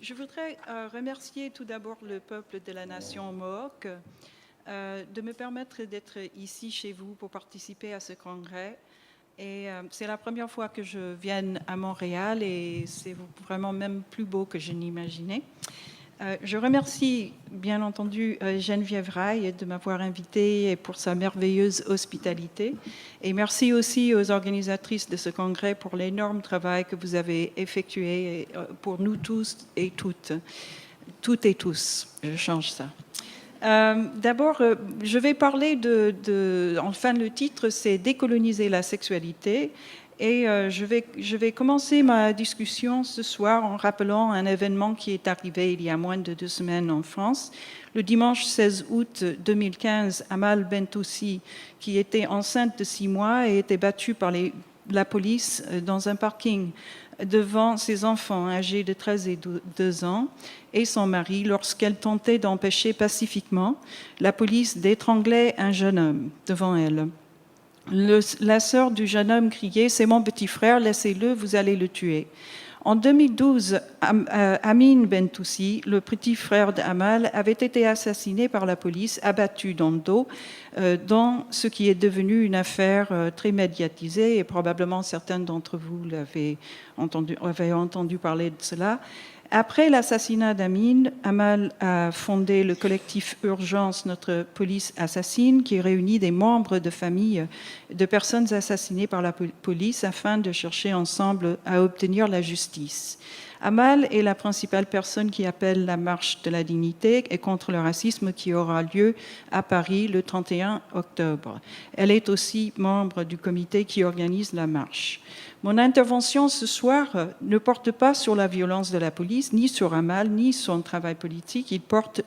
Je voudrais remercier tout d'abord le peuple de la nation Mohawk de me permettre d'être ici chez vous pour participer à ce congrès. Et c'est la première fois que je viens à Montréal et c'est vraiment même plus beau que je n'imaginais. Je remercie bien entendu Geneviève Rail de m'avoir invitée et pour sa merveilleuse hospitalité. Et merci aussi aux organisatrices de ce congrès pour l'énorme travail que vous avez effectué pour nous tous et toutes et tous. Je change ça. D'abord, je vais parler enfin, le titre, c'est Décoloniser la sexualité. Et je vais commencer ma discussion ce soir en rappelant un événement qui est arrivé il y a moins de 2 semaines en France. Le dimanche 16 août 2015, Amal Bentoussi, qui était enceinte de 6 mois, a été battue par la police dans un parking devant ses enfants âgés de 13 et 2 ans et son mari lorsqu'elle tentait d'empêcher pacifiquement la police d'étrangler un jeune homme devant elle. La sœur du jeune homme criait « C'est mon petit frère, laissez-le, vous allez le tuer ». En 2012, Amin Bentoussi, le petit frère d'Amal, avait été assassiné par la police, abattu dans le dos, dans ce qui est devenu une affaire très médiatisée, et probablement certains d'entre vous avaient entendu parler de cela. Après l'assassinat d'Amin, Amal a fondé le collectif Urgence, notre police assassine, qui réunit des membres de familles de personnes assassinées par la police afin de chercher ensemble à obtenir la justice. Amal est la principale personne qui appelle la marche de la dignité et contre le racisme qui aura lieu à Paris le 31 octobre. Elle est aussi membre du comité qui organise la marche. Mon intervention ce soir ne porte pas sur la violence de la police, ni sur Amal, ni sur son travail politique. Il porte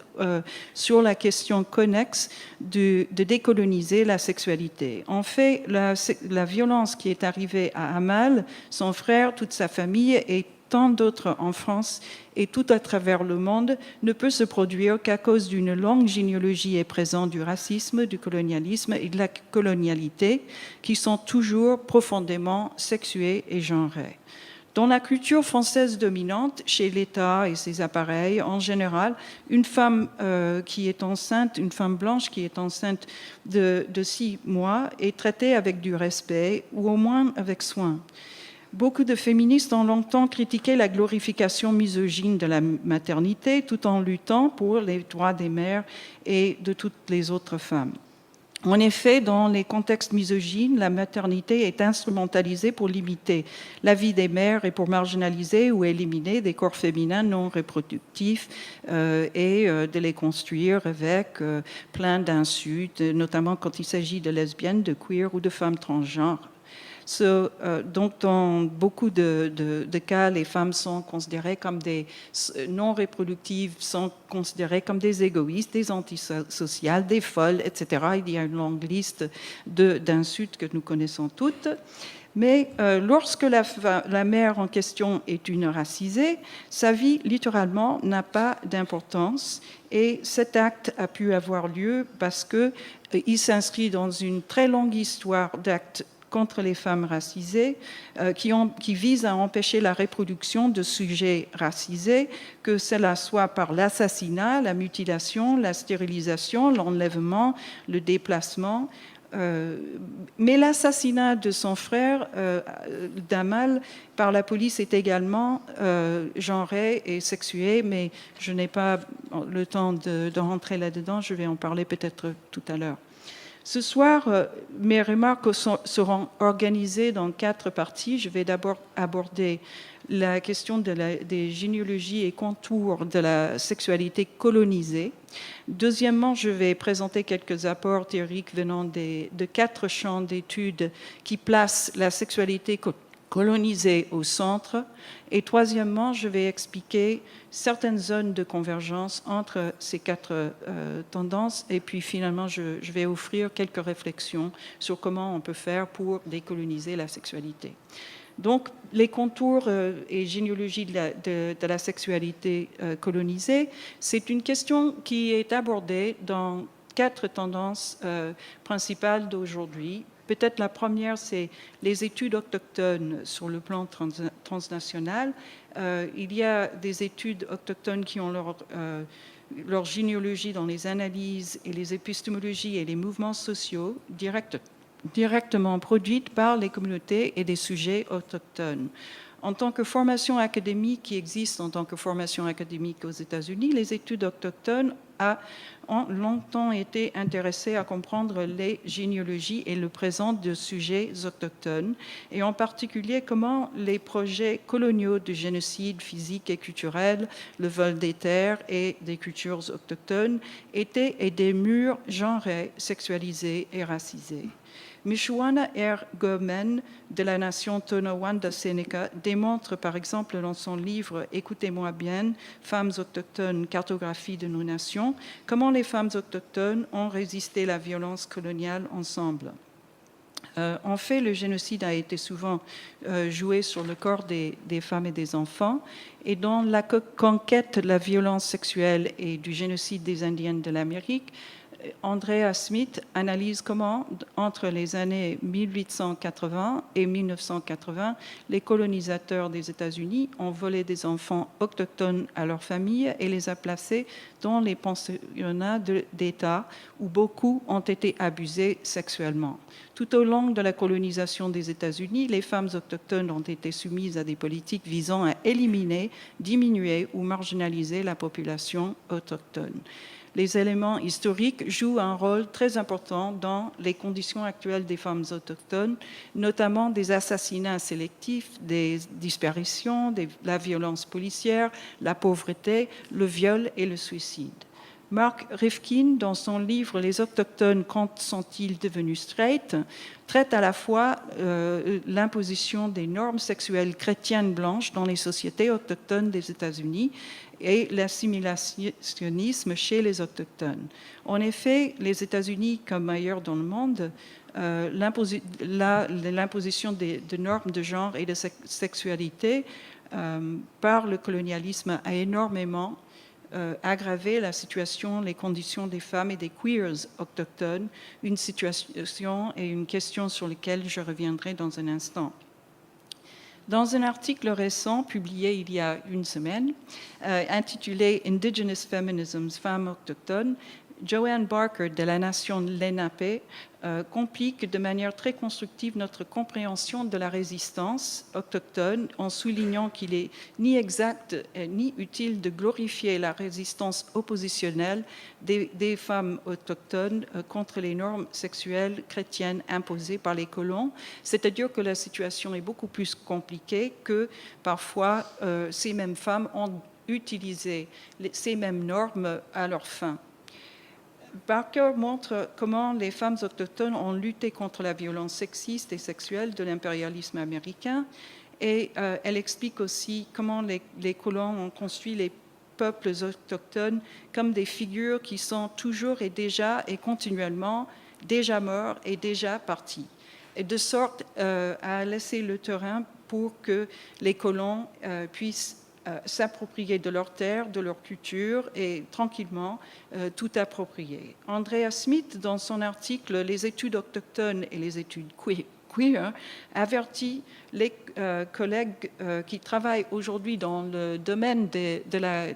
sur la question connexe de décoloniser la sexualité. En fait, la violence qui est arrivée à Amal, son frère, toute sa famille et tant d'autres en France et tout à travers le monde ne peut se produire qu'à cause d'une longue généalogie et présente du racisme, du colonialisme et de la colonialité qui sont toujours profondément sexuées et genrées. Dans la culture française dominante, chez l'État et ses appareils, en général, une femme qui est enceinte, une femme blanche qui est enceinte de 6 mois est traitée avec du respect ou au moins avec soin. Beaucoup de féministes ont longtemps critiqué la glorification misogyne de la maternité tout en luttant pour les droits des mères et de toutes les autres femmes. En effet, dans les contextes misogynes, la maternité est instrumentalisée pour limiter la vie des mères et pour marginaliser ou éliminer des corps féminins non reproductifs et de les construire avec plein d'insultes, notamment quand il s'agit de lesbiennes, de queer ou de femmes transgenres. Donc, dans beaucoup de cas, les femmes sont considérées comme des non reproductives, sont considérées comme des égoïstes, des antisociales, des folles, etc. Il y a une longue liste d'insultes que nous connaissons toutes. Mais lorsque la mère en question est une racisée, sa vie, littéralement, n'a pas d'importance. Et cet acte a pu avoir lieu parce qu'il s'inscrit dans une très longue histoire d'actes contre les femmes racisées qui visent à empêcher la reproduction de sujets racisés, que cela soit par l'assassinat, la mutilation, la stérilisation, l'enlèvement, le déplacement. Mais l'assassinat de son frère, d'Amal, par la police est également genré et sexué, mais je n'ai pas le temps de rentrer là-dedans, je vais en parler peut-être tout à l'heure. Ce soir, mes remarques seront organisées dans 4 parties. Je vais d'abord aborder la question des généalogies et contours de la sexualité colonisée. Deuxièmement, je vais présenter quelques apports théoriques venant de 4 champs d'études qui placent la sexualité colonisée au centre. Et troisièmement, je vais expliquer certaines zones de convergence entre ces 4 tendances. Et puis finalement, je vais offrir quelques réflexions sur comment on peut faire pour décoloniser la sexualité. Donc, les contours et généalogie de la sexualité colonisée, c'est une question qui est abordée dans 4 tendances principales d'aujourd'hui. Peut-être la première, c'est les études autochtones sur le plan transnational. Il y a des études autochtones qui ont leur généalogie dans les analyses et les épistémologies et les mouvements sociaux directement produites par les communautés et des sujets autochtones. En tant que formation académique qui existe en tant que formation académique aux États-Unis, les études autochtones ont longtemps été intéressées à comprendre les généalogies et le présent de sujets autochtones, et en particulier comment les projets coloniaux de génocide physique et culturel, le vol des terres et des cultures autochtones étaient des murs genrés, sexualisés et racisés. Michoana R. Gomen de la nation Tonawanda Seneca démontre par exemple dans son livre « Écoutez-moi bien, femmes autochtones, cartographie de nos nations » comment les femmes autochtones ont résisté à la violence coloniale ensemble. En fait, le génocide a été souvent joué sur le corps des femmes et des enfants, et dans la conquête de la violence sexuelle et du génocide des Indiennes de l'Amérique, Andrea Smith analyse comment, entre les années 1880 et 1980, les colonisateurs des États-Unis ont volé des enfants autochtones à leurs familles et les a placés dans les pensionnats d'État où beaucoup ont été abusés sexuellement. Tout au long de la colonisation des États-Unis, les femmes autochtones ont été soumises à des politiques visant à éliminer, diminuer ou marginaliser la population autochtone. Les éléments historiques jouent un rôle très important dans les conditions actuelles des femmes autochtones, notamment des assassinats sélectifs, des disparitions, la violence policière, la pauvreté, le viol et le suicide. Mark Rifkin, dans son livre « Les Autochtones, quand sont-ils devenus straight ?», traite à la fois l'imposition des normes sexuelles chrétiennes blanches dans les sociétés autochtones des États-Unis et l'assimilationnisme chez les autochtones. En effet, les États-Unis, comme ailleurs dans le monde, l'imposition de normes de genre et de sexualité par le colonialisme a énormément aggravé la situation, les conditions des femmes et des queers autochtones, une situation et une question sur lesquelles je reviendrai dans un instant. Dans un article récent publié il y a une semaine, intitulé « Indigenous Feminisms, femmes autochtones », Joanne Barker de la nation Lenape complique de manière très constructive notre compréhension de la résistance autochtone en soulignant qu'il est ni exact ni utile de glorifier la résistance oppositionnelle des femmes autochtones contre les normes sexuelles chrétiennes imposées par les colons, c'est-à-dire que la situation est beaucoup plus compliquée que parfois ces mêmes femmes ont utilisé ces mêmes normes à leur fin. Barker montre comment les femmes autochtones ont lutté contre la violence sexiste et sexuelle de l'impérialisme américain, et elle explique aussi comment les colons ont construit les peuples autochtones comme des figures qui sont toujours et déjà et continuellement déjà morts et déjà partis, et de sorte à laisser le terrain pour que les colons puissent s'approprier de leurs terres, de leur culture et tranquillement tout approprier. Andrea Smith, dans son article « Les études autochtones et les études queer », avertit les collègues qui travaillent aujourd'hui dans le domaine de la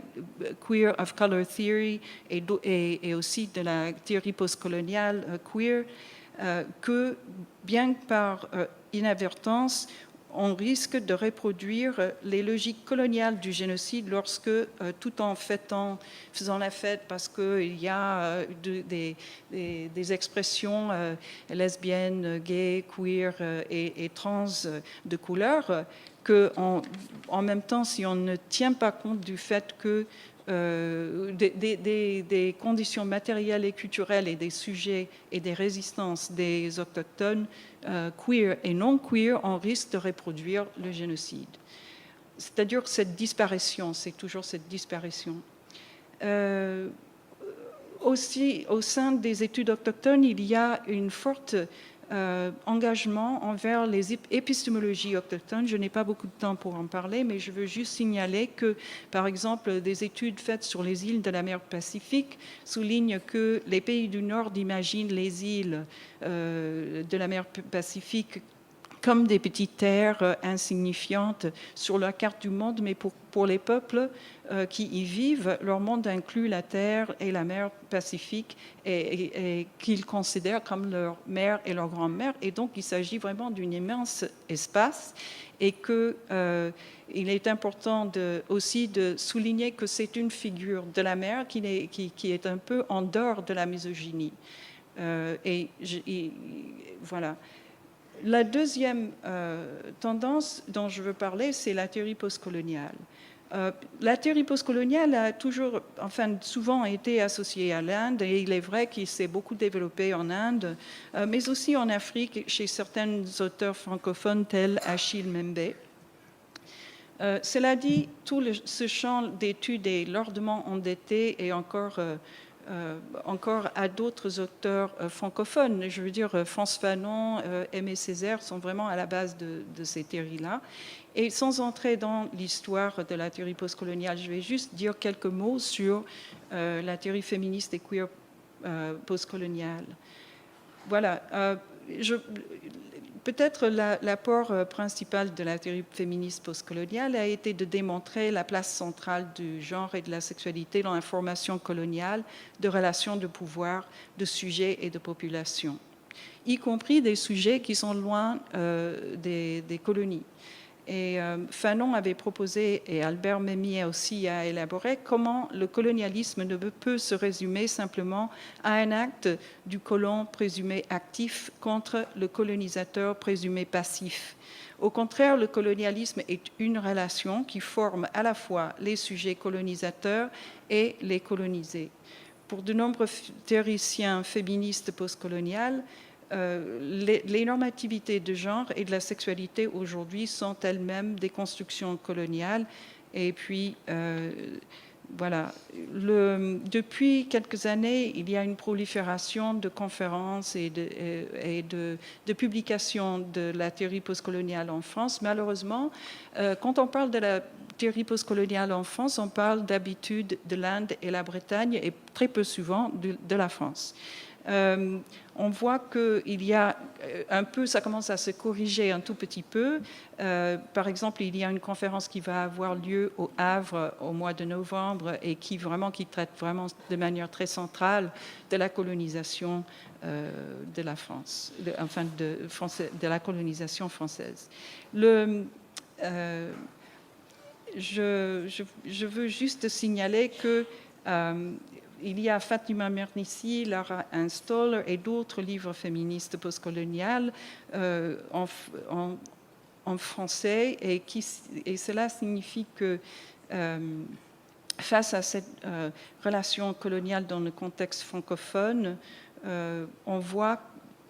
queer of color theory et aussi de la théorie postcoloniale queer que bien que par inadvertance, on risque de reproduire les logiques coloniales du génocide lorsque, tout en faisant la fête parce qu'il y a des expressions lesbiennes, gays, queer et trans de couleur, qu'en même temps, si on ne tient pas compte du fait que des conditions matérielles et culturelles et des sujets et des résistances des autochtones queer et non queer, on risque de reproduire le génocide. C'est-à-dire cette disparition, c'est toujours cette disparition. Aussi, au sein des études autochtones, il y a une forte engagement envers les épistémologies autochtones. Je n'ai pas beaucoup de temps pour en parler, mais je veux juste signaler que, par exemple, des études faites sur les îles de la mer Pacifique soulignent que les pays du Nord imaginent les îles de la mer Pacifique comme des petites terres insignifiantes sur la carte du monde, mais pour les peuples qui y vivent, leur monde inclut la terre et la mer Pacifique et qu'ils considèrent comme leur mère et leur grand-mère. Et donc, il s'agit vraiment d'un immense espace et qu'il est important aussi de souligner que c'est une figure de la mer qui est un peu en dehors de la misogynie. Voilà. La deuxième tendance dont je veux parler, c'est la théorie postcoloniale. La théorie postcoloniale a souvent été associée à l'Inde, et il est vrai qu'il s'est beaucoup développé en Inde, mais aussi en Afrique, chez certains auteurs francophones tels Achille Mbembe. Cela dit, ce champ d'études est lourdement endetté et encore à d'autres auteurs francophones. Je veux dire, Frantz Fanon, Aimé Césaire sont vraiment à la base de ces théories-là. Et sans entrer dans l'histoire de la théorie postcoloniale, je vais juste dire quelques mots sur la théorie féministe et queer postcoloniale. Voilà. Peut-être l'apport principal de la théorie féministe postcoloniale a été de démontrer la place centrale du genre et de la sexualité dans la formation coloniale de relations de pouvoir, de sujets et de populations, y compris des sujets qui sont loin des colonies. Et Fanon avait proposé, et Albert Memmi aussi a élaboré, comment le colonialisme ne peut se résumer simplement à un acte du colon présumé actif contre le colonisateur présumé passif. Au contraire, le colonialisme est une relation qui forme à la fois les sujets colonisateurs et les colonisés. Pour de nombreux théoriciens féministes postcoloniales, les normativités de genre et de la sexualité aujourd'hui sont elles-mêmes des constructions coloniales. Et puis, voilà. Depuis quelques années, il y a une prolifération de conférences et de publications de la théorie postcoloniale en France. Malheureusement, quand on parle de la théorie postcoloniale en France, on parle d'habitude de l'Inde et la Bretagne et très peu souvent de la France. On voit qu'il y a un peu, ça commence à se corriger un tout petit peu. Par exemple, il y a une conférence qui va avoir lieu au Havre au mois de novembre et qui traite vraiment de manière très centrale de la colonisation de la France, de la colonisation française. Je veux juste signaler que il y a Fatima Mernissi, Lara Installer et d'autres livres féministes postcoloniales en français et cela signifie que face à cette relation coloniale dans le contexte francophone, on voit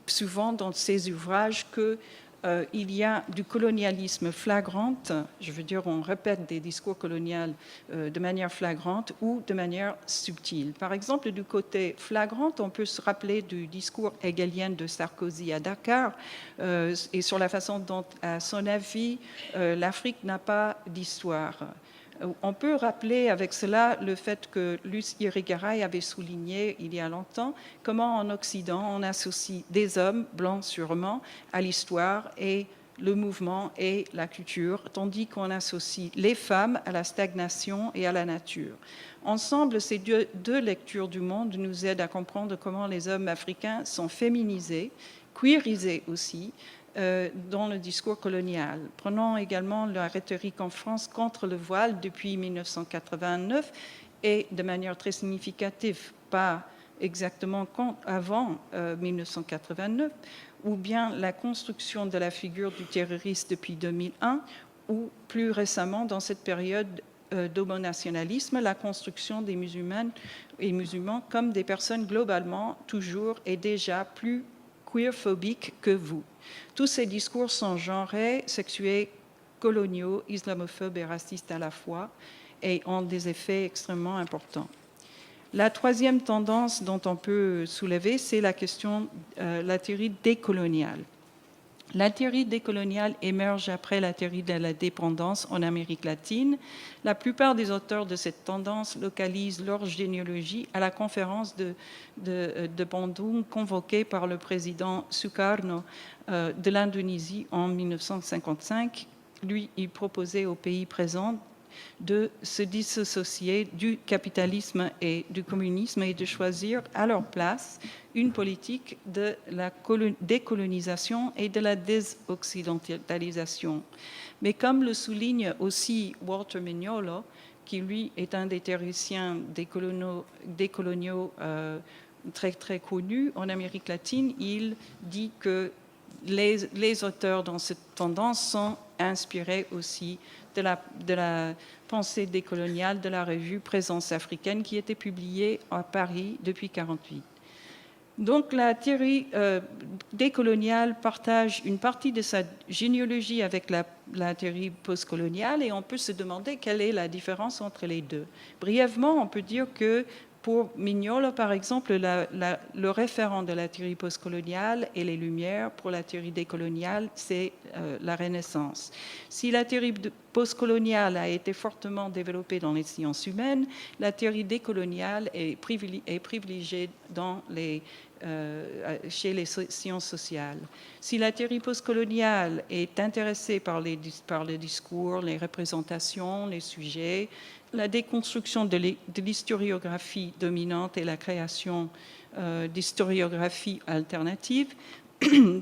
souvent dans ces ouvrages qu'il y a du colonialisme flagrante, je veux dire, on répète des discours coloniaux de manière flagrante ou de manière subtile. Par exemple, du côté flagrant, on peut se rappeler du discours hegelien de Sarkozy à Dakar et sur la façon dont, à son avis, l'Afrique n'a pas d'histoire. On peut rappeler avec cela le fait que Luce Irigaray avait souligné il y a longtemps comment en Occident on associe des hommes, blancs sûrement, à l'histoire et le mouvement et la culture, tandis qu'on associe les femmes à la stagnation et à la nature. Ensemble, ces deux lectures du monde nous aident à comprendre comment les hommes africains sont féminisés, queerisés aussi, dans le discours colonial. Prenons également la rhétorique en France contre le voile depuis 1989 et de manière très significative, pas exactement avant 1989, ou bien la construction de la figure du terroriste depuis 2001, ou plus récemment, dans cette période d'homonationalisme, la construction des musulmanes et musulmans comme des personnes globalement toujours et déjà plus queerphobiques que vous. Tous ces discours sont genrés, sexués, coloniaux, islamophobes et racistes à la fois et ont des effets extrêmement importants. La troisième tendance dont on peut soulever, c'est la question, la théorie décoloniale. La théorie décoloniale émerge après la théorie de la dépendance en Amérique latine. La plupart des auteurs de cette tendance localisent leur généalogie à la conférence de Bandung convoquée par le président Sukarno de l'Indonésie en 1955. Lui, il proposait aux pays présents de se dissocier du capitalisme et du communisme et de choisir à leur place une politique de la décolonisation et de la désoccidentalisation. Mais comme le souligne aussi Walter Mignolo, qui lui est un des théoriciens décoloniaux très très connus en Amérique latine, il dit que les auteurs dans cette tendance sont inspirés aussi de la pensée décoloniale de la revue Présence africaine qui était publiée à Paris depuis 1948. Donc la théorie décoloniale partage une partie de sa généalogie avec la théorie postcoloniale et on peut se demander quelle est la différence entre les deux. Brièvement, on peut dire que pour Mignolo, par exemple, le référent de la théorie postcoloniale et les Lumières pour la théorie décoloniale, c'est la Renaissance. Si la théorie postcoloniale a été fortement développée dans les sciences humaines, la théorie décoloniale est privilégiée chez les sciences sociales. Si la théorie postcoloniale est intéressée par le discours, les représentations, les sujets, la déconstruction de l'historiographie dominante et la création d'historiographie alternative.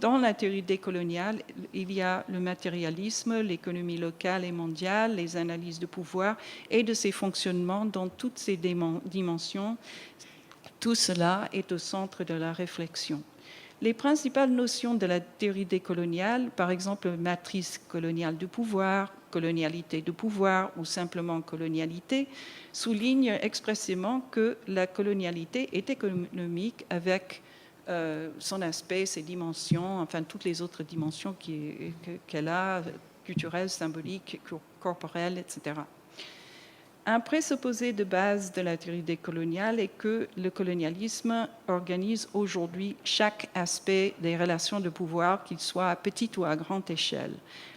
Dans la théorie décoloniale, il y a le matérialisme, l'économie locale et mondiale, les analyses de pouvoir et de ses fonctionnements dans toutes ces dimensions. Tout cela est au centre de la réflexion. Les principales notions de la théorie décoloniale, par exemple matrice coloniale du pouvoir, colonialité du pouvoir ou simplement colonialité, soulignent expressément que la colonialité est économique avec son aspect, ses dimensions, enfin toutes les autres dimensions qu'elle a, culturelles, symboliques, corporelles, etc. Un présupposé de base de la théorie décoloniale est que le colonialisme organise aujourd'hui chaque aspect des relations de pouvoir, qu'il soit à petite ou à grande échelle.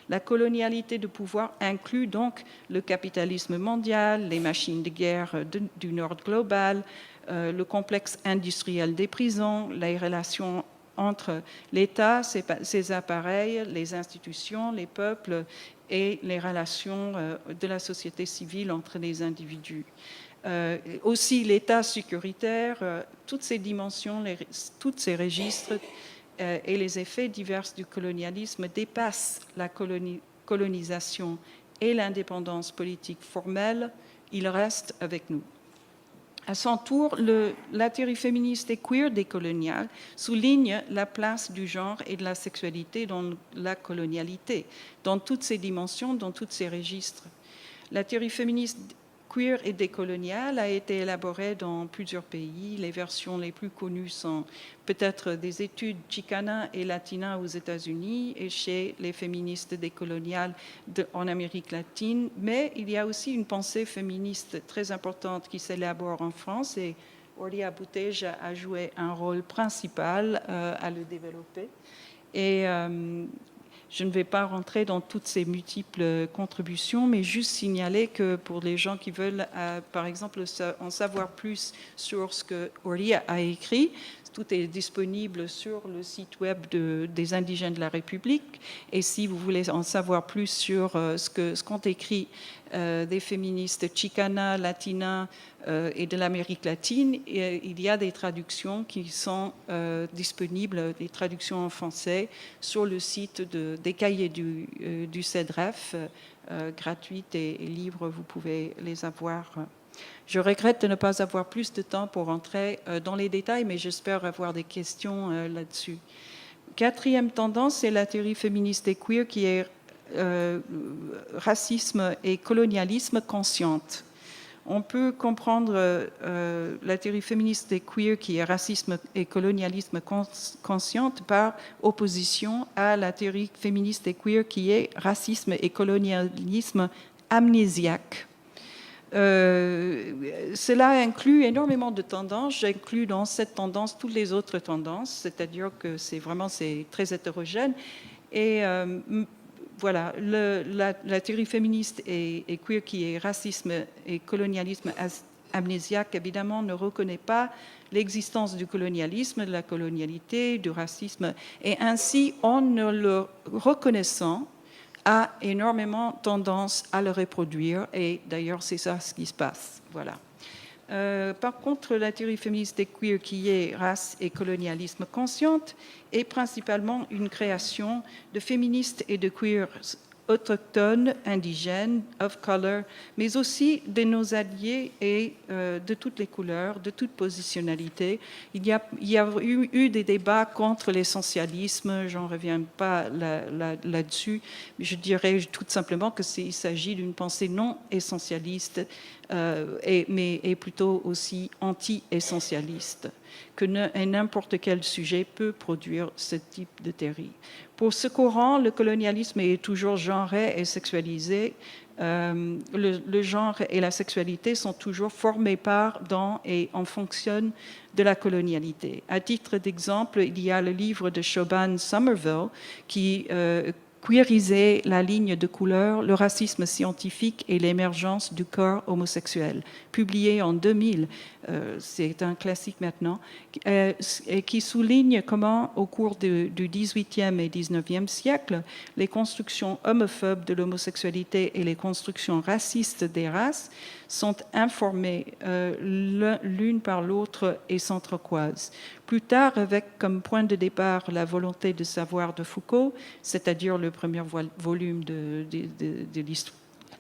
La colonialité de pouvoir inclut donc le capitalisme mondial, les machines de guerre du Nord global, le complexe industriel des prisons, les relations entre l'État, ses appareils, les institutions, les peuples et les relations de la société civile entre les individus. Aussi l'État sécuritaire, toutes ces dimensions, tous ces registres et les effets divers du colonialisme dépassent la colonisation et l'indépendance politique formelle, ils restent avec nous. À son tour, la théorie féministe et queer décoloniale souligne la place du genre et de la sexualité dans la colonialité, dans toutes ses dimensions, dans tous ses registres. La théorie féministe queer et décoloniale a été élaborée dans plusieurs pays. Les versions les plus connues sont peut-être des études Chicana et Latina aux États-Unis et chez les féministes décoloniales en Amérique latine, mais il y a aussi une pensée féministe très importante qui s'élabore en France et Orlia Bouteja a joué un rôle principal à le développer. Et je ne vais pas rentrer dans toutes ces multiples contributions, mais juste signaler que pour les gens qui veulent, par exemple, en savoir plus sur ce que Orlia a écrit, tout est disponible sur le site web des Indigènes de la République. Et si vous voulez en savoir plus sur ce qu'ont écrit des féministes Chicana, Latina et de l'Amérique latine, il y a des traductions qui sont disponibles, des traductions en français, sur le site des cahiers du CEDREF, gratuites et libres, vous pouvez les avoir. Je regrette de ne pas avoir plus de temps pour entrer dans les détails, mais j'espère avoir des questions là-dessus. Quatrième tendance, c'est la théorie féministe et queer qui est racisme et colonialisme consciente. On peut comprendre la théorie féministe et queer qui est racisme et colonialisme consciente par opposition à la théorie féministe et queer qui est racisme et colonialisme amnésiaque. cela inclut énormément de tendances. J'inclus dans cette tendance toutes les autres tendances, c'est-à-dire que c'est très hétérogène. Et voilà, la théorie féministe et queer qui est racisme et colonialisme amnésiaque, évidemment, ne reconnaît pas l'existence du colonialisme, de la colonialité, du racisme. Et ainsi, en ne le reconnaissant, a énormément tendance à le reproduire. Et d'ailleurs, c'est ça ce qui se passe. Voilà. Par contre, la théorie féministe et queer qui est race et colonialisme consciente est principalement une création de féministes et de queers autochtones, indigènes, of color, mais aussi de nos alliés et de toutes les couleurs, de toute positionnalité. Il y a eu des débats contre l'essentialisme, j'en reviens pas là-dessus, mais je dirais tout simplement qu'il s'agit d'une pensée non essentialiste, mais plutôt aussi anti-essentialiste, que n'importe quel sujet peut produire ce type de théorie. Pour ce courant, le colonialisme est toujours genré et sexualisé. Le genre et la sexualité sont toujours formés par, dans et en fonction de la colonialité. À titre d'exemple, il y a le livre de Siobhan Somerville qui queerisait la ligne de couleur, le racisme scientifique et l'émergence du corps homosexuel, publié en 2000. C'est un classique maintenant, et qui souligne comment, au cours du XVIIIe et XIXe siècle, les constructions homophobes de l'homosexualité et les constructions racistes des races sont informées l'une par l'autre et s'entrecroisent. Plus tard, avec comme point de départ la volonté de savoir de Foucault, c'est-à-dire le premier volume de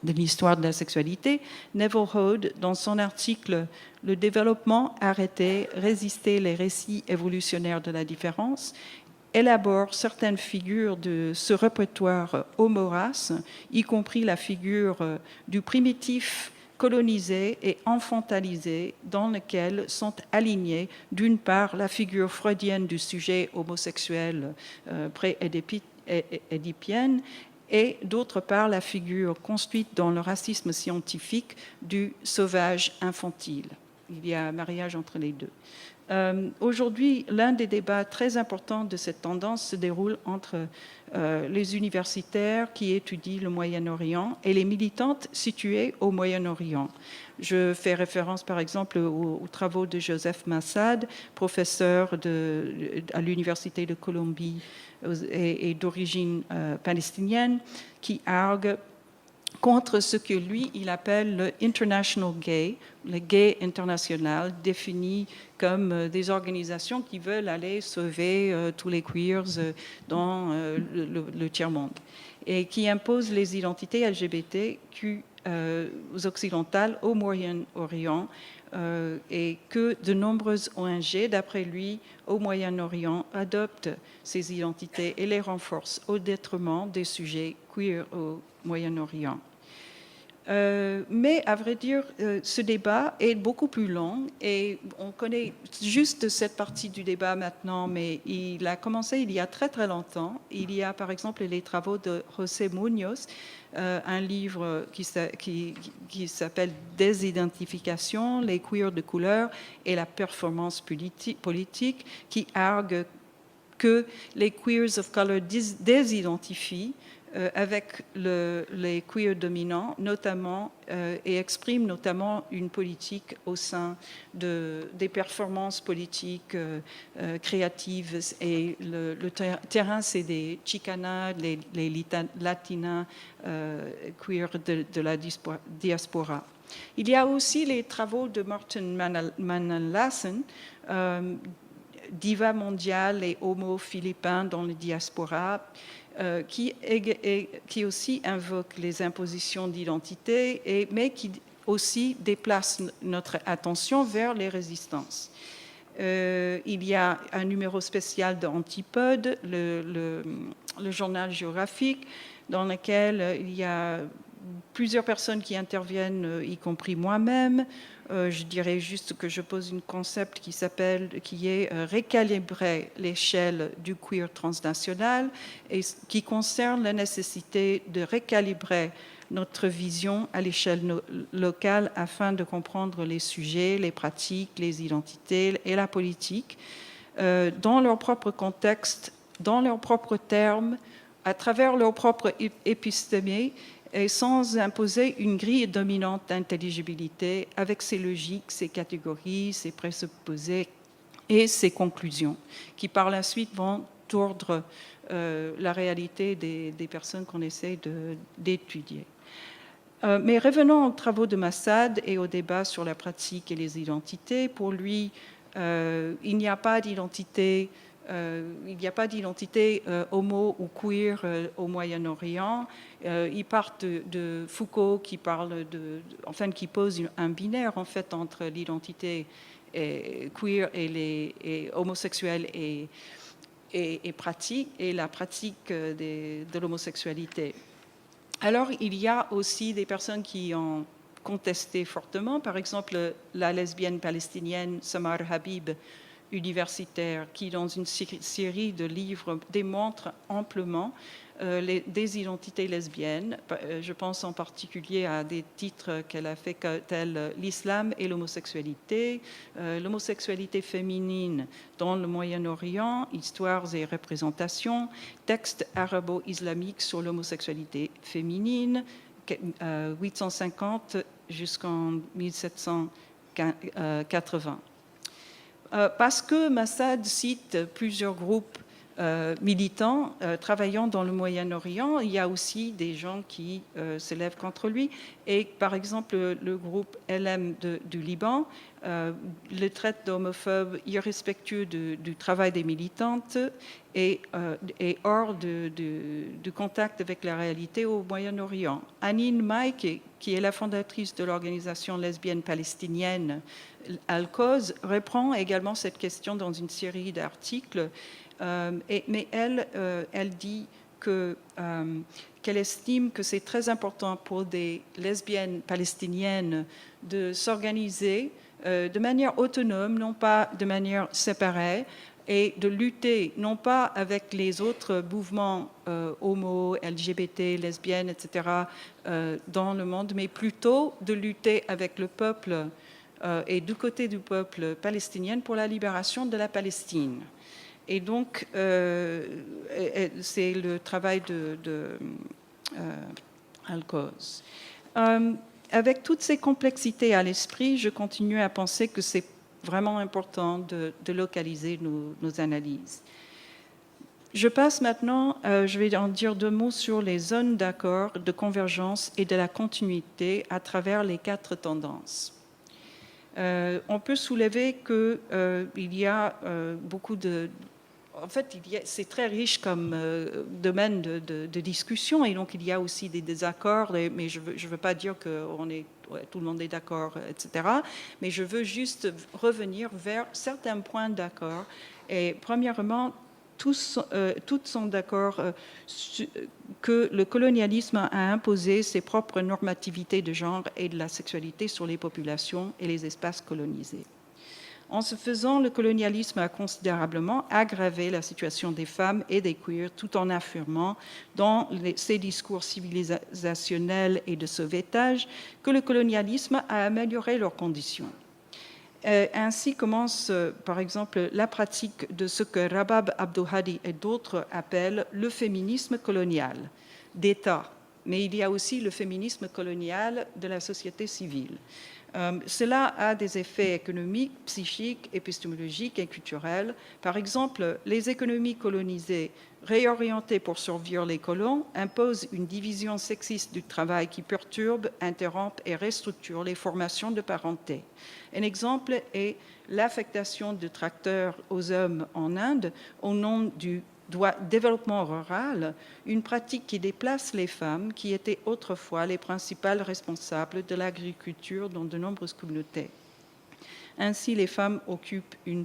l'histoire de la sexualité, Neville Hode, dans son article « Le développement arrêté, résister les récits évolutionnaires de la différence », élabore certaines figures de ce répertoire homo-race, y compris la figure du primitif colonisé et infantilisé, dans lequel sont alignés d'une part la figure freudienne du sujet homosexuel pré-édipienne et d'autre part la figure construite dans le racisme scientifique du sauvage infantile. Il y a un mariage entre les deux. Aujourd'hui, l'un des débats très importants de cette tendance se déroule entre les universitaires qui étudient le Moyen-Orient et les militantes situées au Moyen-Orient. Je fais référence par exemple aux travaux de Joseph Massad, professeur à l'Université de Colombie et d'origine palestinienne, qui argue contre ce que lui, il appelle le international gay, le gay international, défini comme des organisations qui veulent aller sauver tous les queers dans le tiers-monde et qui imposent les identités LGBTQ occidentales au Moyen-Orient et que de nombreuses ONG, d'après lui, au Moyen-Orient, adoptent ces identités et les renforcent au détriment des sujets queer au Moyen-Orient. Mais à vrai dire, ce débat est beaucoup plus long et on connaît juste cette partie du débat maintenant, mais il a commencé il y a très très longtemps. Il y a par exemple les travaux de José Muñoz, un livre qui s'appelle Désidentification, les queers de couleur et la performance politique, qui argue que les queers of color désidentifient avec les queers dominants, notamment, et expriment notamment une politique au sein des performances politiques créatives. Et le terrain, c'est des Chicanas, les Latinas queer de la diaspora. Il y a aussi les travaux de Morten Manalassen, diva mondiale et homo philippin dans la diaspora, qui aussi invoque les impositions d'identité, mais qui aussi déplace notre attention vers les résistances. Il y a un numéro spécial d'Antipode, le journal géographique, dans lequel il y a plusieurs personnes qui interviennent, y compris moi-même. Je dirais juste que je pose un concept qui est récalibrer l'échelle du queer transnational et qui concerne la nécessité de récalibrer notre vision à l'échelle locale afin de comprendre les sujets, les pratiques, les identités et la politique dans leur propre contexte, dans leurs propres termes, à travers leur propre épistémé et sans imposer une grille dominante d'intelligibilité avec ses logiques, ses catégories, ses présupposés et ses conclusions, qui par la suite vont tordre la réalité des personnes qu'on essaie d'étudier. Mais revenons aux travaux de Massad et au débat sur la pratique et les identités. Pour lui, il n'y a pas d'identité homo ou queer au Moyen-Orient. Il part de Foucault qui qui pose un binaire en fait entre l'identité queer et homosexuelle et pratique et la pratique de l'homosexualité. Alors il y a aussi des personnes qui ont contesté fortement, par exemple la lesbienne palestinienne Samar Habib, universitaire, qui dans une série de livres démontre amplement des identités lesbiennes. Je pense en particulier à des titres qu'elle a fait tels l'islam et l'homosexualité, l'homosexualité féminine dans le Moyen-Orient, histoires et représentations, textes arabo-islamiques sur l'homosexualité féminine, 850 jusqu'en 1780. Parce que Massad cite plusieurs groupes militants travaillant dans le Moyen-Orient, il y a aussi des gens qui se lèvent contre lui. Et par exemple, le groupe LM du Liban le traite d'homophobe irrespectueux du travail des militantes et hors du contact avec la réalité au Moyen-Orient. Anine May, qui est la fondatrice de l'organisation lesbienne palestinienne Al-Cause, reprend également cette question dans une série d'articles, mais elle dit qu'elle estime que c'est très important pour des lesbiennes palestiniennes de s'organiser de manière autonome, non pas de manière séparée, et de lutter non pas avec les autres mouvements homo, LGBT, lesbiennes, etc. Dans le monde, mais plutôt de lutter avec le peuple et du côté du peuple palestinien pour la libération de la Palestine. Et donc, c'est le travail de Al-Cause. Avec toutes ces complexités à l'esprit, je continue à penser que c'est vraiment important de localiser nos analyses. Je passe maintenant, je vais en dire 2 mots sur les zones d'accord, de convergence et de la continuité à travers les 4 tendances. On peut soulever qu'il y a beaucoup de... En fait, c'est très riche comme domaine de discussion et donc il y a aussi des désaccords, mais je ne veux pas dire que tout le monde est d'accord, etc. Mais je veux juste revenir vers certains points d'accord. Et premièrement, toutes sont d'accord que le colonialisme a imposé ses propres normativités de genre et de la sexualité sur les populations et les espaces colonisés. En ce faisant, le colonialisme a considérablement aggravé la situation des femmes et des queers tout en affirmant dans ses discours civilisationnels et de sauvetage que le colonialisme a amélioré leurs conditions. Ainsi commence, par exemple, la pratique de ce que Rabab Abdou-Hadi et d'autres appellent le féminisme colonial d'État, mais il y a aussi le féminisme colonial de la société civile. Cela a des effets économiques, psychiques, épistémologiques et culturels. Par exemple, les économies colonisées réorientées pour survivre les colons imposent une division sexiste du travail qui perturbe, interrompt et restructure les formations de parenté. Un exemple est l'affectation de tracteurs aux hommes en Inde au nom du développement rural, une pratique qui déplace les femmes qui étaient autrefois les principales responsables de l'agriculture dans de nombreuses communautés. Ainsi, les femmes occupaient une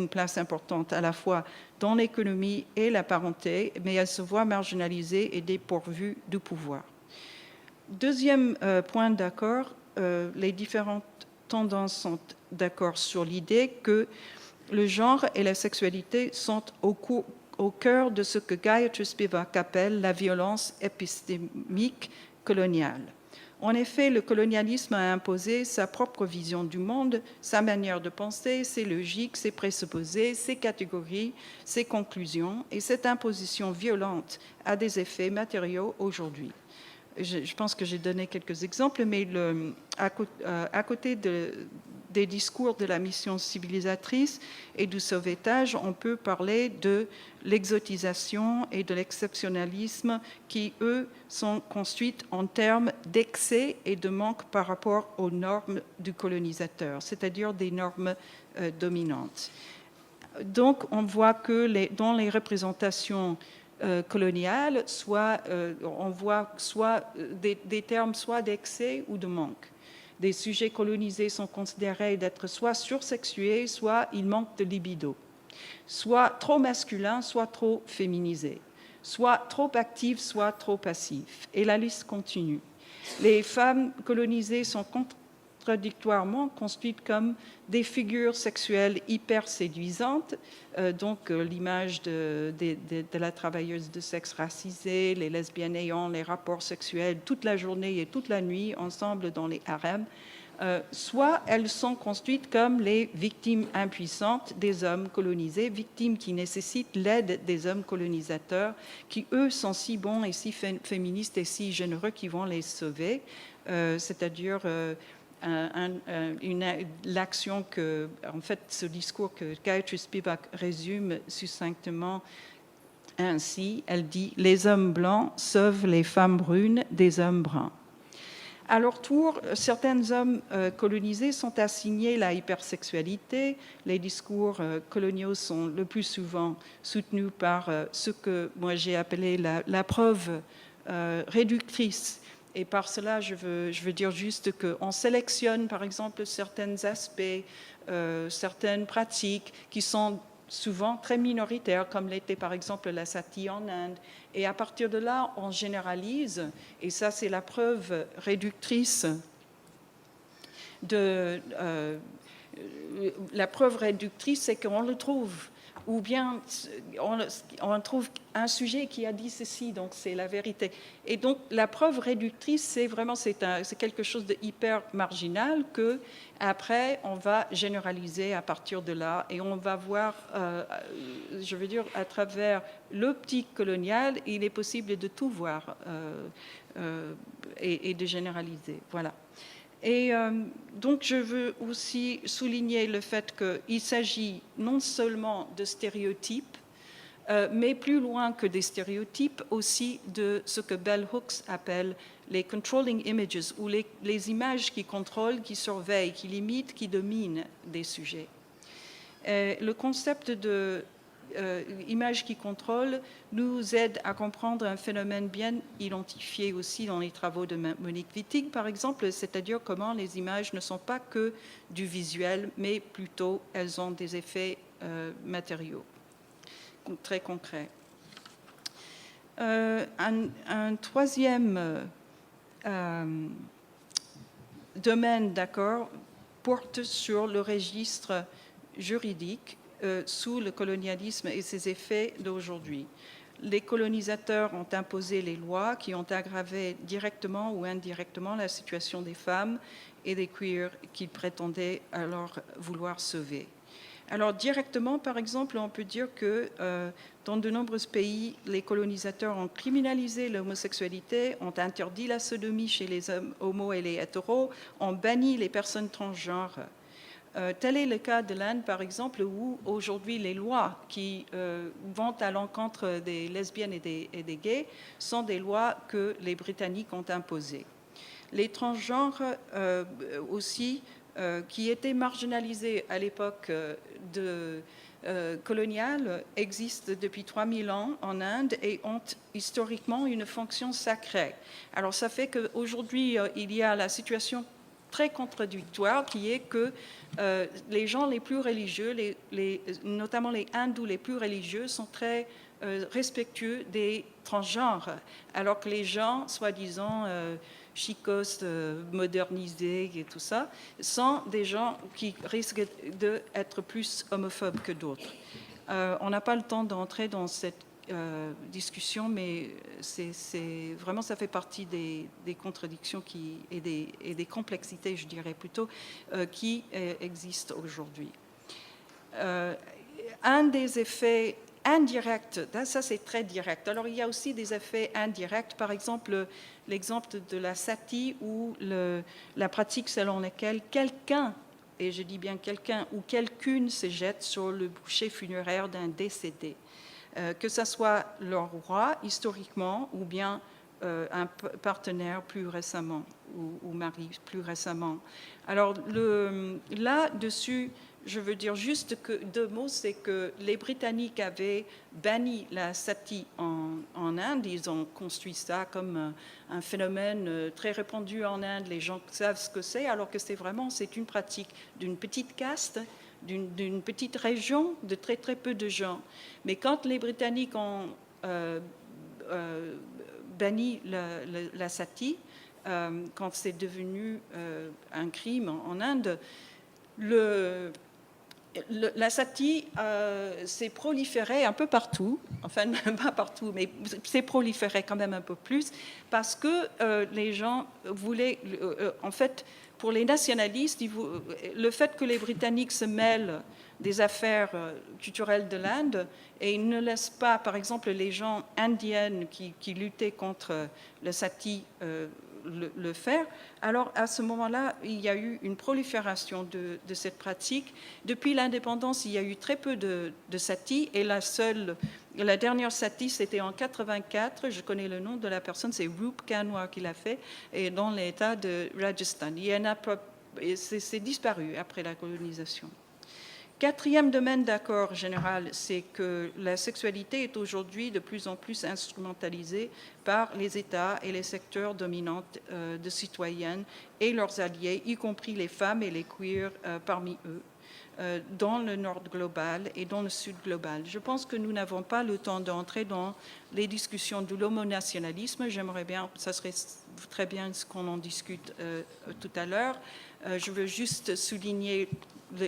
place importante à la fois dans l'économie et la parenté, mais elles se voient marginalisées et dépourvues de pouvoir. Deuxième point d'accord, les différentes tendances sont d'accord sur l'idée que le genre et la sexualité sont au au cœur de ce que Gayatri Spivak appelle la violence épistémique coloniale. En effet, le colonialisme a imposé sa propre vision du monde, sa manière de penser, ses logiques, ses présupposés, ses catégories, ses conclusions, et cette imposition violente a des effets matériaux aujourd'hui. Je pense que j'ai donné quelques exemples, mais à côté des discours de la mission civilisatrice et du sauvetage, on peut parler de l'exotisation et de l'exceptionnalisme qui, eux, sont construits en termes d'excès et de manque par rapport aux normes du colonisateur, c'est-à-dire des normes dominantes. Donc, on voit que dans les représentations coloniales, on voit soit des termes soit d'excès ou de manque. Des sujets colonisés sont considérés d'être soit sursexués, soit ils manquent de libido, soit trop masculins, soit trop féminisés, soit trop actifs, soit trop passifs. Et la liste continue. Les femmes colonisées sont contradictoirement construites comme des figures sexuelles hyper séduisantes, donc l'image de la travailleuse de sexe racisée, les lesbiennes ayant les rapports sexuels toute la journée et toute la nuit ensemble dans les harems, soit elles sont construites comme les victimes impuissantes des hommes colonisés, victimes qui nécessitent l'aide des hommes colonisateurs, qui eux sont si bons et si féministes et si généreux qu'ils vont les sauver, c'est-à-dire l'action que, en fait, ce discours que Gayatri Spivak résume succinctement ainsi, elle dit « Les hommes blancs sauvent les femmes brunes des hommes bruns ». À leur tour, certains hommes colonisés sont assignés la hypersexualité. Les discours coloniaux sont le plus souvent soutenus par ce que moi j'ai appelé la preuve réductrice. Et par cela, je veux dire juste qu'on sélectionne, par exemple, certains aspects, certaines pratiques qui sont souvent très minoritaires, comme l'était par exemple la sati en Inde. Et à partir de là, on généralise, et ça c'est la preuve réductrice la preuve réductrice, c'est qu'on le trouve. Ou bien on trouve un sujet qui a dit ceci, donc c'est la vérité. Et donc la preuve réductrice, c'est vraiment c'est quelque chose de hyper marginal que après on va généraliser à partir de là et on va voir, je veux dire, à travers l'optique coloniale, il est possible de tout voir et de généraliser. Voilà. Et donc, je veux aussi souligner le fait qu'il s'agit non seulement de stéréotypes, mais plus loin que des stéréotypes, aussi de ce que Bell Hooks appelle les controlling images, ou les images qui contrôlent, qui surveillent, qui limitent, qui dominent des sujets. Le concept de image qui contrôle nous aide à comprendre un phénomène bien identifié aussi dans les travaux de Monique Wittig, par exemple, c'est-à-dire comment les images ne sont pas que du visuel, mais plutôt elles ont des effets matériaux, très concrets. Un troisième domaine d'accord porte sur le registre juridique sous le colonialisme et ses effets d'aujourd'hui. Les colonisateurs ont imposé les lois qui ont aggravé directement ou indirectement la situation des femmes et des queers qu'ils prétendaient alors vouloir sauver. Alors directement, par exemple, on peut dire que dans de nombreux pays, les colonisateurs ont criminalisé l'homosexualité, ont interdit la sodomie chez les hommes homos et les hétéros, ont banni les personnes transgenres. Tel est le cas de l'Inde, par exemple, où aujourd'hui les lois qui vont à l'encontre des lesbiennes et des gays sont des lois que les Britanniques ont imposées. Les transgenres aussi, qui étaient marginalisés à l'époque coloniale, existent depuis 3000 ans en Inde et ont historiquement une fonction sacrée. Alors ça fait qu'aujourd'hui, il y a la situation très contradictoire qui est que les gens les plus religieux, notamment les hindous les plus religieux, sont très respectueux des transgenres, alors que les gens, soi-disant chicos, modernisés et tout ça, sont des gens qui risquent d'être plus homophobes que d'autres. On n'a pas le temps d'entrer dans cette discussion, mais vraiment, ça fait partie des contradictions et des complexités, je dirais plutôt, qui existent aujourd'hui. Un des effets indirects, ça c'est très direct. Alors il y a aussi des effets indirects, par exemple l'exemple de la sati ou la pratique selon laquelle quelqu'un, et je dis bien quelqu'un ou quelqu'une, se jette sur le bûcher funéraire d'un décédé. Que ce soit leur roi historiquement ou bien un partenaire plus récemment ou mari plus récemment. Alors là-dessus, je veux dire juste deux mots, c'est que les Britanniques avaient banni la sati en Inde. Ils ont construit ça comme un phénomène très répandu en Inde. Les gens savent ce que c'est, alors que c'est une pratique d'une petite caste, d'une petite région, de très très peu de gens. Mais quand les Britanniques ont banni la sati, quand c'est devenu un crime en Inde, la sati s'est proliférée un peu partout, enfin pas partout, mais s'est proliférée quand même un peu plus, parce que les gens voulaient, en fait, pour les nationalistes, le fait que les Britanniques se mêlent des affaires culturelles de l'Inde et ils ne laissent pas, par exemple, les gens indiennes qui luttaient contre le sati le faire. Alors à ce moment-là, il y a eu une prolifération de cette pratique. Depuis l'indépendance, il y a eu très peu de sati et la dernière sati, c'était en 84. Je connais le nom de la personne, c'est Roop Kanwar qui l'a fait, et dans l'État de Rajasthan. C'est disparu après la colonisation. Quatrième domaine d'accord général, c'est que la sexualité est aujourd'hui de plus en plus instrumentalisée par les États et les secteurs dominants de citoyennes et leurs alliés, y compris les femmes et les queers parmi eux, dans le nord global et dans le sud global. Je pense que nous n'avons pas le temps d'entrer dans les discussions de l'homonationalisme. J'aimerais bien, ça serait très bien qu'on en discute tout à l'heure. Je veux juste souligner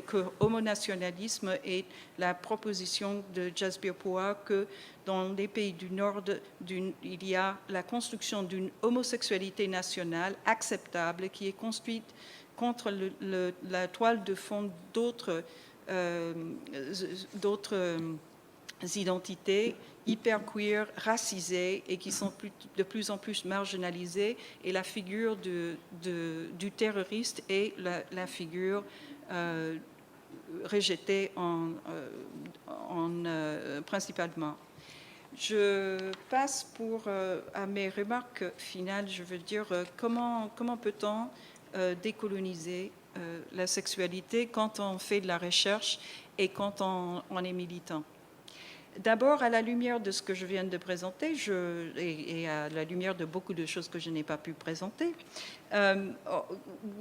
que homonationalisme est la proposition de Jasbir Puar que dans les pays du Nord, il y a la construction d'une homosexualité nationale acceptable qui est construite contre la toile de fond d'autres identités hyper queer, racisées et qui sont de plus en plus marginalisées. Et la figure du terroriste est la figure rejetée principalement. Je passe à mes remarques finales. Je veux dire, comment peut-on décoloniser la sexualité quand on fait de la recherche et quand on est militant? D'abord, à la lumière de ce que je viens de présenter, et à la lumière de beaucoup de choses que je n'ai pas pu présenter,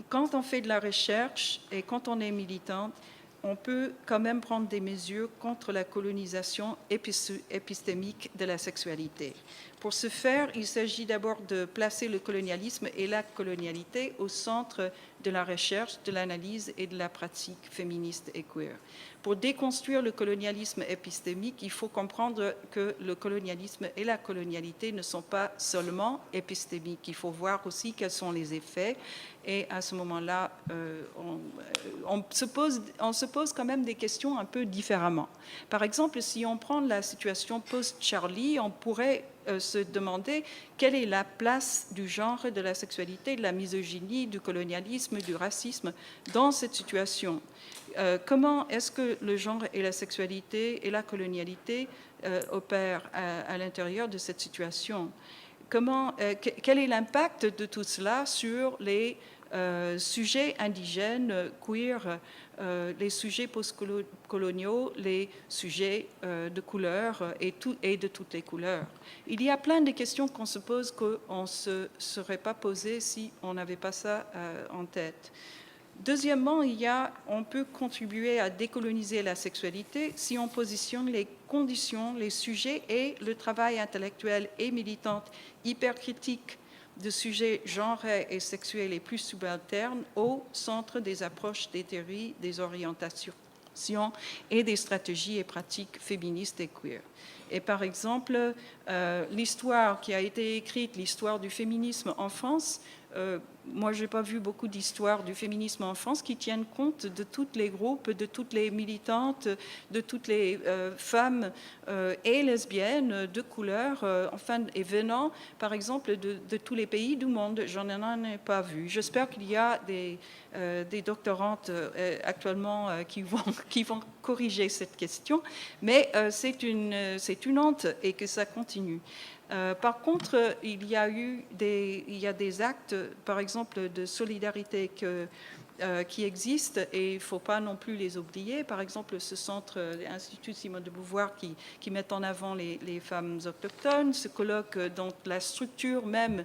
quand on fait de la recherche et quand on est militante, on peut quand même prendre des mesures contre la colonisation épistémique de la sexualité. Pour ce faire, il s'agit d'abord de placer le colonialisme et la colonialité au centre de la recherche, de l'analyse et de la pratique féministe et queer. Pour déconstruire le colonialisme épistémique, il faut comprendre que le colonialisme et la colonialité ne sont pas seulement épistémiques. Il faut voir aussi quels sont les effets. Et à ce moment-là, on se pose quand même des questions un peu différemment. Par exemple, si on prend la situation post-Charlie, on pourrait se demander quelle est la place du genre, de la sexualité, de la misogynie, du colonialisme, du racisme dans cette situation. Comment est-ce que le genre et la sexualité et la colonialité opèrent à l'intérieur de cette situation? Quel est l'impact de tout cela sur les sujets indigènes, queer, les sujets postcoloniaux, les sujets de couleur et de toutes les couleurs? Il y a plein de questions qu'on se pose qu'on ne se serait pas posées si on n'avait pas ça en tête. Deuxièmement, on peut contribuer à décoloniser la sexualité si on positionne les conditions, les sujets et le travail intellectuel et militant hypercritique de sujets genrés et sexuels les plus subalternes au centre des approches, des théories, des orientations et des stratégies et pratiques féministes et queer. Et par exemple, l'histoire qui a été écrite, l'histoire du féminisme en France, moi, je n'ai pas vu beaucoup d'histoires du féminisme en France qui tiennent compte de tous les groupes, de toutes les militantes, de toutes les femmes et lesbiennes de couleur, enfin, et venant, par exemple, de tous les pays du monde. J'en ai pas vu. J'espère qu'il y a des doctorantes actuellement qui vont corriger cette question, mais c'est une honte et que ça continue. Par contre, il y a des actes, par exemple, de solidarité qui existent et il ne faut pas non plus les oublier. Par exemple, ce centre, l'Institut Simone de Beauvoir, qui met en avant les femmes autochtones, ce colloque dont la structure même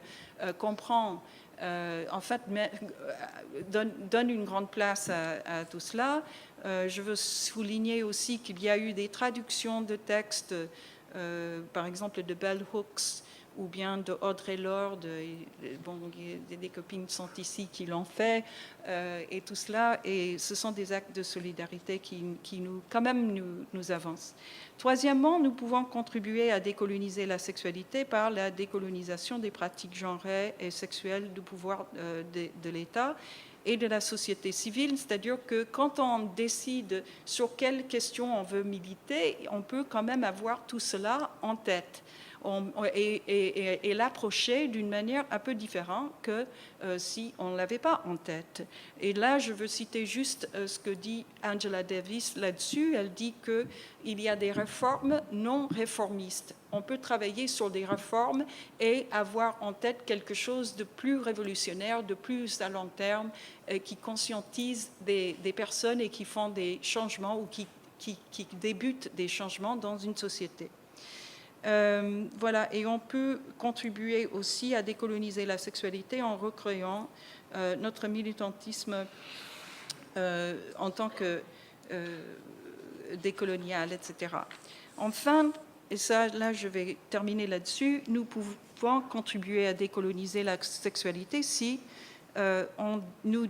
comprend, en fait, donne une grande place à tout cela. Je veux souligner aussi qu'il y a eu des traductions de textes, par exemple de Bell Hooks ou bien de Audre Lorde, bon, des copines sont ici qui l'ont fait, et tout cela, et ce sont des actes de solidarité qui quand même nous avancent. Troisièmement, nous pouvons contribuer à décoloniser la sexualité par la décolonisation des pratiques genrées et sexuelles du pouvoir de l'État et de la société civile, c'est-à-dire que quand on décide sur quelles questions on veut militer, on peut quand même avoir tout cela en tête et l'approcher d'une manière un peu différente que si on ne l'avait pas en tête. Et là, je veux citer juste ce que dit Angela Davis là-dessus. Elle dit qu'il y a des réformes non réformistes. On peut travailler sur des réformes et avoir en tête quelque chose de plus révolutionnaire, de plus à long terme, qui conscientise des personnes et qui font des changements ou qui débutent des changements dans une société. Voilà, et on peut contribuer aussi à décoloniser la sexualité en recréant notre militantisme en tant que décolonial, etc. Enfin, et ça, là, je vais terminer là-dessus, nous pouvons contribuer à décoloniser la sexualité si nous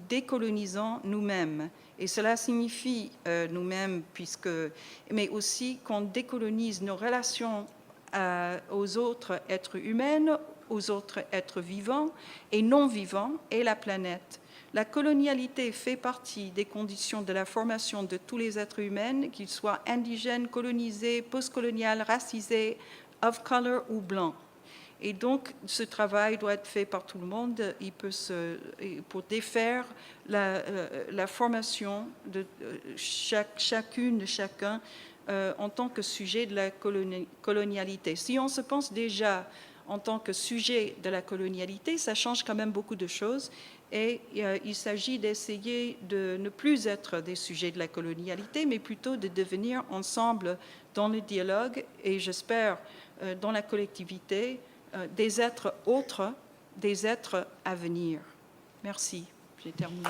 décolonisons nous-mêmes. Et cela signifie nous-mêmes, mais aussi qu'on décolonise nos relations aux autres êtres humains, aux autres êtres vivants et non vivants, et la planète. La colonialité fait partie des conditions de la formation de tous les êtres humains, qu'ils soient indigènes, colonisés, postcoloniaux, racisés, of color ou blancs. Et donc, ce travail doit être fait par tout le monde. Pour défaire la formation de chacune, chacun, en tant que sujet de la colonialité. Si on se pense déjà en tant que sujet de la colonialité, ça change quand même beaucoup de choses. Et il s'agit d'essayer de ne plus être des sujets de la colonialité, mais plutôt de devenir ensemble dans le dialogue et, j'espère, dans la collectivité, des êtres autres, des êtres à venir. Merci, j'ai terminé.